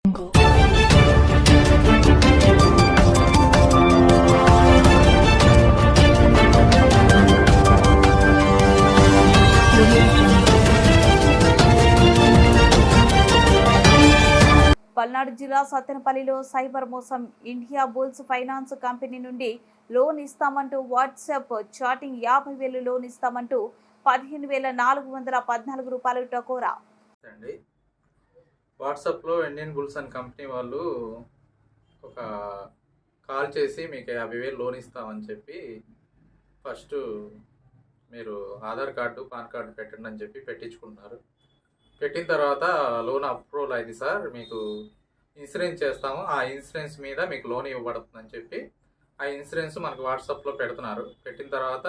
పల్నాడు జిల్లా సత్తెనపల్లిలో సైబర్ మోసం. India bulls finance company నుండి లోన్ ఇస్తామంటూ వాట్సాప్ చాటింగ్ 50,000 లోన్ ఇస్తామంటూ 15,414 రూపాయలు టకోరా. వాట్సాప్లో ఇండియన్ బుల్స్ అండ్ కంపెనీ వాళ్ళు ఒక కాల్ చేసి మీకు 50,000 లోన్ ఇస్తామని చెప్పి ఫస్ట్ మీరు ఆధార్ కార్డు పాన్ కార్డు పెట్టండి అని చెప్పి పెట్టించుకుంటున్నారు. పెట్టిన తర్వాత లోన్ అప్రూవల్ అయింది సార్, మీకు ఇన్సూరెన్స్ చేస్తాము, ఆ ఇన్సూరెన్స్ మీద మీకు లోన్ ఇవ్వబడుతుందని చెప్పి ఆ ఇన్సూరెన్స్ మనకు వాట్సాప్లో పెడుతున్నారు. పెట్టిన తర్వాత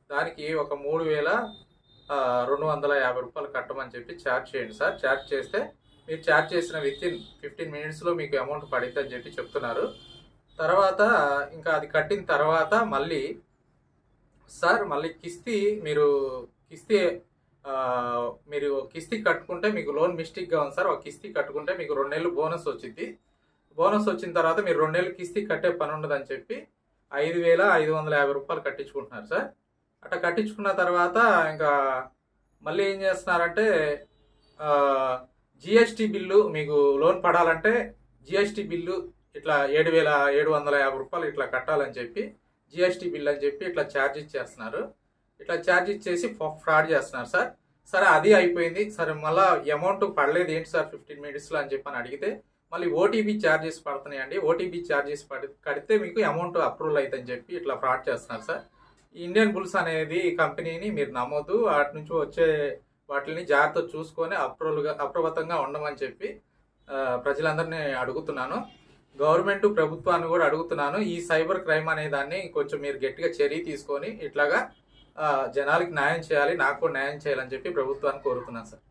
దానికి ఒక 3,250 రూపాయలు కట్టమని చెప్పి ఛార్జ్ చేయండి సార్. ఛార్జ్ చేస్తే మీరు ఛార్జ్ చేసిన వితిన్ 15 మినిట్స్లో మీకు అమౌంట్ పడిద్ది అని చెప్పి చెప్తున్నారు. తర్వాత ఇంకా అది కట్టిన తర్వాత మళ్ళీ సార్ మళ్ళీ మీరు కిస్తీ కట్టుకుంటే మీకు లోన్ మిస్టేక్గా ఉంది సార్, ఒక కిస్తీ కట్టుకుంటే మీకు 2 నెలలు బోనస్ వచ్చింది. బోనస్ వచ్చిన తర్వాత మీరు 2 నెలలు కిస్తీ కట్టే పని ఉండదని చెప్పి 5,550 రూపాయలు కట్టించుకుంటున్నారు సార్. అట్లా కట్టించుకున్న తర్వాత ఇంకా మళ్ళీ ఏం చేస్తున్నారంటే జిఎస్టీ బిల్లు మీకు లోన్ పడాలంటే జిఎస్టీ బిల్లు ఇట్లా 7,750 రూపాయలు ఇట్లా కట్టాలని చెప్పి జిఎస్టీ బిల్ అని చెప్పి ఇట్లా ఛార్జ్ ఇచ్చేస్తున్నారు. ఇట్లా ఛార్జ్ ఇచ్చేసి ఫ్రాడ్ చేస్తున్నారు సార్. సరే అది అయిపోయింది. సరే మళ్ళీ అమౌంట్ పడలేదు ఏంటి సార్ 15 మినిట్స్లో అని చెప్పి అడిగితే మళ్ళీ ఓటీపీ ఛార్జెస్ పడుతున్నాయండి, ఓటీపీ ఛార్జెస్ కడితే మీకు అమౌంట్ అప్రూవల్ అవుతుందని చెప్పి ఇట్లా ఫ్రాడ్ చేస్తున్నారు సార్. ఇండియన్ బుల్స్ అనేది కంపెనీని మీరు నమ్మొద్దు, వాటి నుంచి వచ్చే వాటిని జాగ్రత్త చూసుకొని అప్రమత్తంగా ఉండమని చెప్పి ప్రజలందరినీ అడుగుతున్నాను. గవర్నమెంట్ ప్రభుత్వాన్ని కూడా అడుగుతున్నాను, ఈ సైబర్ క్రైమ్ అనే దాన్ని కొంచెం మీరు గట్టిగా చర్య తీసుకొని ఇట్లాగా జనాలకి న్యాయం చేయాలి, నాకు కూడా న్యాయం చేయాలని చెప్పి ప్రభుత్వాన్ని కోరుతున్నాను సార్.